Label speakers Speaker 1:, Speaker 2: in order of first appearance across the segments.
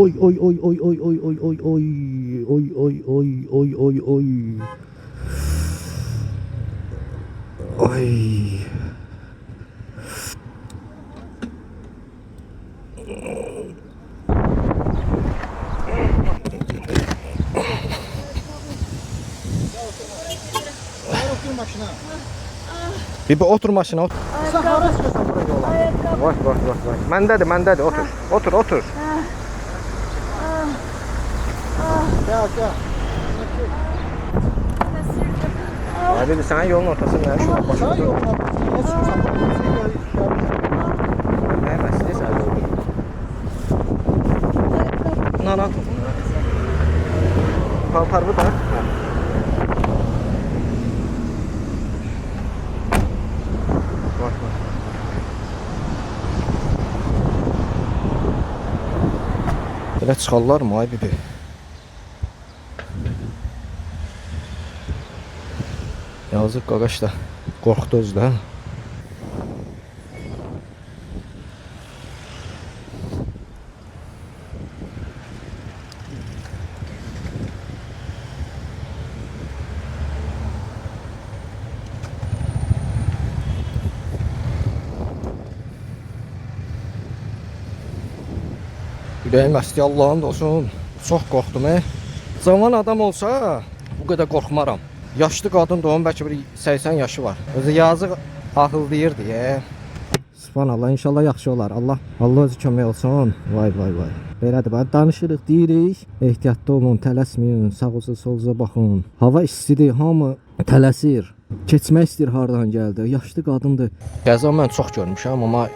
Speaker 1: Oy oy oy oy oy oy oy oy oy oy oy oy oy oy oy. Ay. Bir otur maşına otur.
Speaker 2: Sen hara çıkıyorsun buraya yola?
Speaker 1: Bak. Məndədir, otur. Otur.
Speaker 2: Gel.
Speaker 1: Abi sen yolun ortasında şu an
Speaker 2: Sana
Speaker 1: başına.
Speaker 2: yoluna ne çıkıyorsun?
Speaker 1: Ne mesleği abi? Nana. Parbu da. Bak. Belə çıxarlar mı ay bibi? Yazıq qaqaş da qorxdu özü də. Ürəyim əsdi Allah'ın da olsun. Çox qorxdum. Cavan adam olsa bu qədər qorxmaram. Yaşlı qadın da onun bəlkə bir 80 yaşı var. Özü yazıq ağıldayır deyə. Subhanallah, inşallah yaxşı olar. Allah özü kömək olsun. Vay. Belədir, bax danışırıq, deyirik. Ehtiyatlı olun, tələsməyin, sağınıza solunuza baxın. Hava istidir, hamı tələsir. Keçmək istəyir hardan gəldi. Yaşlı qadındır. Qəza mən çox görmüşəm, amma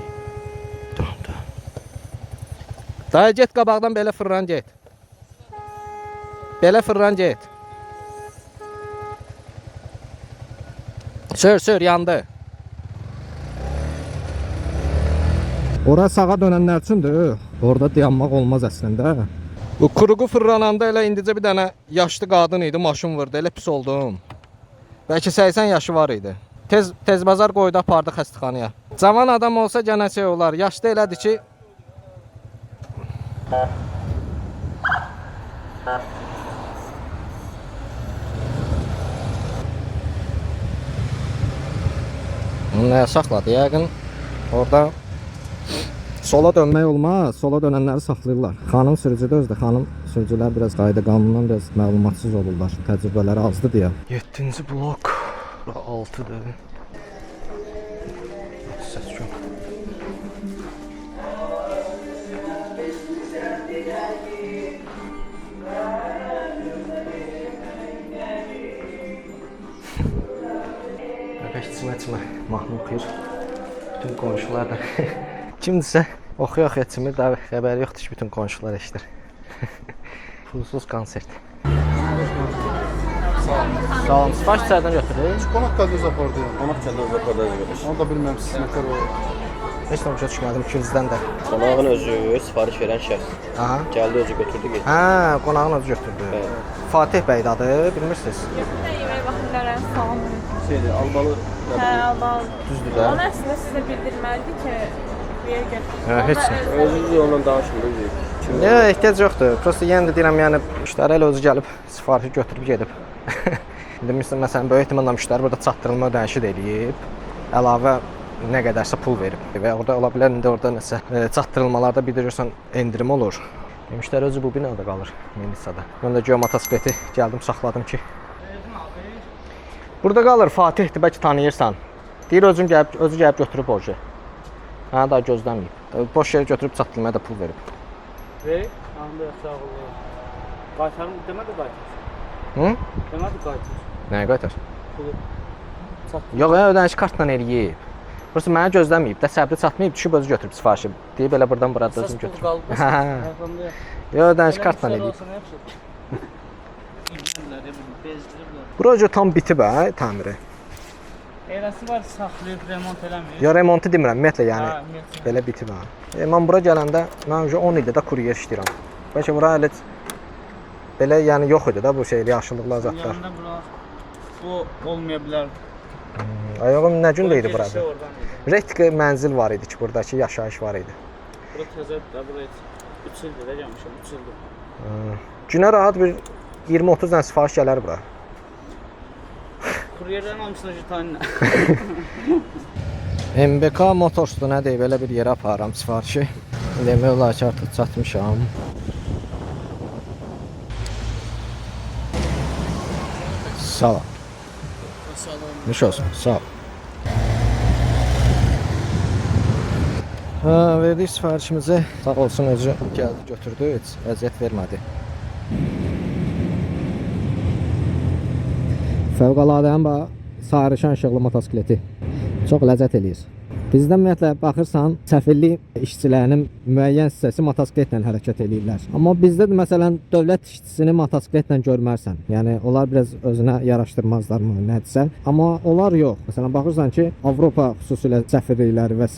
Speaker 1: Dayı get qabaqdan belə fırlan get. Belə fırlan get. Sür yandı. Ora sağa dönənlər üçündür. Orada dayanmaq olmaz əslində. Bu kuruğu fırlananda elə indicə bir dənə yaşlı qadın idi, maşın vurdu. Elə pis oldum. Bəlkə 80 yaşı var idi. Tez bazar qoydu apardı xəstəxanaya. Cavan adam olsa gənə şey olar. Yaşlı elədir ki Nəyə saxladı yəqin? Orada sola dönmək olmaz. Sola dönənləri saxlayırlar. Xanım sürücüdə özdə. Xanım sürücülər biraz qayda qanundan biraz məlumatsız olurlar. Təcrübələri azdır deyə. 7-ci blok 6-dır. Səs yox. İçmə, mahnı oxuyur. Bütün qonşular da kimdirsə oxuya içmir, daha xəbəri yoxdur ki, bütün qonşular eşidir. Pulsuz konsert. Sağ olun. Sipariş içərdən götürür.
Speaker 2: Qonaq gəldiyiz apardı ya.
Speaker 3: Qonaq gəldiyiz apardı qardaş.
Speaker 2: Onu da bilməm siz nə qədər o.
Speaker 1: Heç nə başa düşmədim ikinizdən də.
Speaker 3: Qonağın özü sifariş verən şəxs.
Speaker 1: Aha.
Speaker 3: Gəldi özü götürdü getdi.
Speaker 1: Hə, qonağın özü götürdü.
Speaker 3: Bəli.
Speaker 1: Fatih bəy adı, bilmirsiniz?
Speaker 4: Yemək vaxtları salam.
Speaker 3: Şeydir, albalı.
Speaker 4: Hə, albalı.
Speaker 1: Düzdür də.
Speaker 4: Onu əslində sizə bildirməlidir ki, bir yer gətir.
Speaker 1: Hə, heç nə.
Speaker 3: Özü onunla danışmır.
Speaker 1: Yox, ehtiyac yoxdur. Prosta yenə də deyirəm, yəni müştəri elə özü gəlib sifarişi götürüb gedib. İndi məsələn böyük ehtimalla müştəri burada çatdırılma ödənişi də eləyib. Əlavə nə qədərsə pul verib. Və orada ola bilər indi orada nəsə çatdırılmalarda bildirirsən endirim olur. Müştəri özü bu binada qalır, Melisada. Mən də geomotosikleti gəldim, saxladım ki. Burada qalır Fatihdir, bəlkə tanıyırsan. Deyir özü gəlib götürüb oje. Hə, daha gözləməyib. Boş yeri götürüb çatdırılmaya da pul verib.
Speaker 5: Ve anda sağ olun. Qaytarım demədi qaytar.
Speaker 1: Hı?
Speaker 5: Demədi qaytar.
Speaker 1: Nəyə qaytar?
Speaker 5: Pulu çatdı.
Speaker 1: Yox, ödəniş kartla eləyib. Burası mənə gözləməyib də, səbri çatmayıb, düşüb özü götürüb sifarişi. Deyib elə buradan burada özüm götürüb. Yox, ödəniş kartla eləyib. Burası tam bitib hə, təmiri.
Speaker 5: Eləsi var, saxlayıb remont eləmir.
Speaker 1: Ya remontu demirəm, ümumiyyətlə yəni
Speaker 5: Hə, ümumiyyətlə.
Speaker 1: belə bitib hə. Mən bura gələndə mən 10 ildir də kuryer işləyirəm. Bəlkə bura elə belə yəni yox idi da bu şeyli yaşıllıqlar zətlər.
Speaker 5: Yanında bura bu olmaya bilər.
Speaker 1: Ayağım nə gündə idi burada?
Speaker 5: Oradan idi.
Speaker 1: Retki mənzil var idi ki, buradakı yaşayış var idi.
Speaker 5: Bura təzədir də, bura heç. 3 ildir də gəlmişəm, 3 ildir.
Speaker 1: Günə rahat bir 20-30 dənə sifariş gələr bura.
Speaker 5: Kuryerlərin hamısına jitanla.
Speaker 1: MBK Motors'da nə deyib, belə bir yerə aparıram sifarişi. Demək olar ki, artıq çatmışam. Sağ ol. Nuş olsun, sağ ol. Verdik sifarişimizi. Sağ olsun, özü gəldi, götürdü, heç əziyyət vermədi. Fövqəladəyən sarışan işıqlı motosikleti. Çox ləzzət eləyir. Bizdə ümumiyyətlə baxırsan, səfirlik işçilərinin müəyyən hissəsi motosikletlə hərəkət eləyirlər. Amma bizdə də məsələn dövlət işçisini motosikletlə görmərsən. Yəni onlar biraz özünə yaraşdırmazlarmı, nədirsə. Amma onlar yox. Məsələn baxırsan ki, Avropa xüsusilə səfirlikləri və s.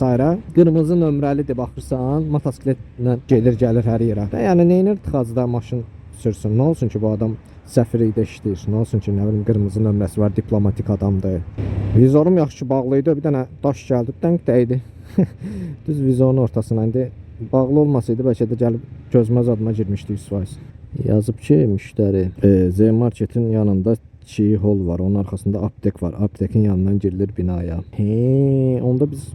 Speaker 1: qırmızı nömrəlidir, baxırsan, motosikletlə gedir, gəlir hər yerə. Yəni neynir tıxacda maşın sürsün? Nə olsun ki bu adam səfirlikdə işləyir? Nə olsun ki, nə bilim qırmızı nömrəsi var, diplomatik adamdır. Vizorum yaxşı ki bağlıydı, bir dənə daş gəldi, dənq dəydi. Düz vizorun ortasına indi bağlı olmasaydı bəlkə də gəlib gözümə zadıma girmişdi 100%. Yazıb ki, müştəri Z-Marketin yanında çiğ hol var, onun arxasında aptek var. Aptekin yanından girilir binaya. Onda biz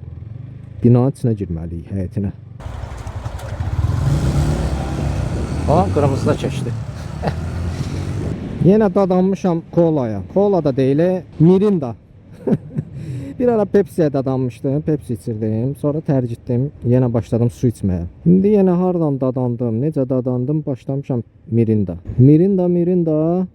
Speaker 1: binanın içinə girməliyik, həyətinə. Qırmızıda keçdi. Yenə dadanmışam kolaya. Kola da deyil, Mirinda. Bir ara Pepsi'ye dadanmışdım, Pepsi içirdim. Sonra tərcih etdim, yenə başladım su içməyə. İndi yenə hardan dadandım, necə dadandım, başlamışam Mirinda. Mirinda,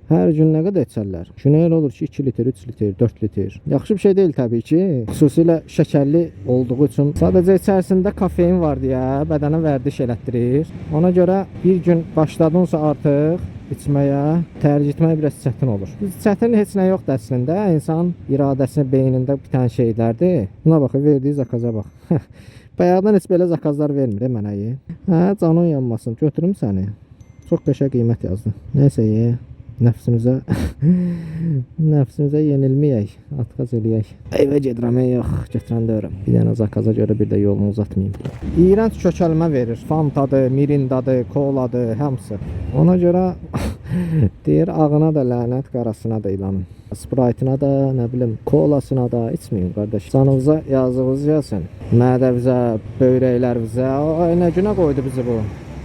Speaker 1: hər gün nə qədər içərlər? Günə elə olur ki, 2 litr, 3 litr, 4 litr. Yaxşı bir şey deyil təbii ki. Xüsusilə şəkərli olduğu üçün. Sadəcə içərisində kafein var deyə bədənə vərdiş elətdirir. Ona görə bir gün başladınsa artıq içməyə, tərcih etmək biraz çətin olur. Çətin heç nə yoxdur əslində. İnsan iradəsini beynində bitən şeylərdir. Buna bax, verdiyi zakaza bax. Bayaqdan heç belə zakazlar vermir mənə. Canın yanmasın. Götürüm səni. Çox qəşəng qiymət yazdı. Nəysə, nəfsimizə yenilməyək, atqaz eləyək. Evə gedirəm, yox, getirən deyirəm. Bir dənə zakaza görə bir də yolumu uzatmayayım. İğrənc kökəlmə verir. Fantadır, Mirindadır, koladır, hamısı. Ona görə deyir, ağına da lənət, qarasına da ilanın. Sprite'ına da, nə bilim, kolasına da içməyin qardaş. Canınıza yazığınız gəlsin. Mədəvizə, böyrəklərimizə, nə günə qoydu bizi bu.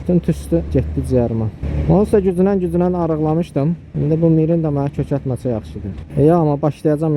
Speaker 1: Bütün tüstü getdi ciyarıma. Onsa gücünən arıqlamışdım. İndi bu Mirinda mənə kökətməsə yaxşıdır. Amma başlayacağım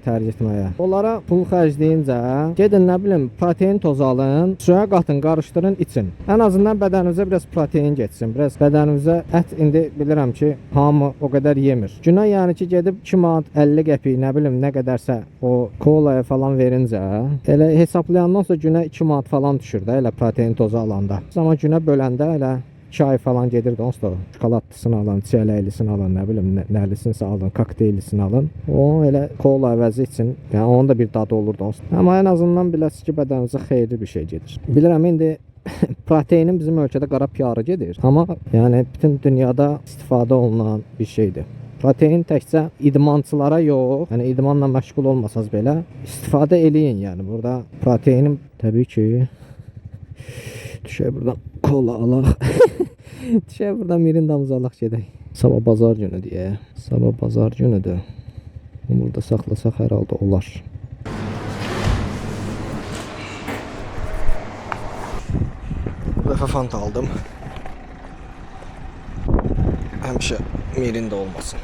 Speaker 1: tərcih etməyə. Onlara pul xərcləyincə gedin, nə bilim, protein tozu alın, suya qatın, qarışdırın, için. Ən azından bədənimizə biraz protein getsin. Biraz bədənimizə ət indi bilirəm ki, hamı o qədər yemir. Günə yəni ki, gedib 2 manat 50 qəpik, nə bilim, nə qədərsə o kolaya falan verincə, elə hesaplayandan sonra günə 2 manat falan düşür də, elə protein tozu alanda. Amma günə böləndə elə 2 ay falan gedirdi, onsuz da şokolatlısını alın, çiyələklisini alın, nə bilim, nəlisini alın, kokteyllisini alın. O elə kola əvəzi üçün, yəni onun da bir dadı olurdu onsuz. Amma ən azından biləsiz ki, bədənimizə xeyirli bir şey gedir. Bilirəm, indi proteinin bizim ölkədə qara piyarı gedir. Amma yəni bütün dünyada istifadə olunan bir şeydir. Protein təkcə idmançılara yox, yəni idmanla məşğul olmasaz belə istifadə eləyin. Yəni burada proteinim təbii ki düşək buradan kola alaq. Düşək buradan Mirindamızı alaq gedək. Sabah bazar günü deyə. Sabah bazar günüdür. Burada saxlasaq hər halda olar. Bu dəfə Fanta aldım. Həmişə Mirinda olmasın.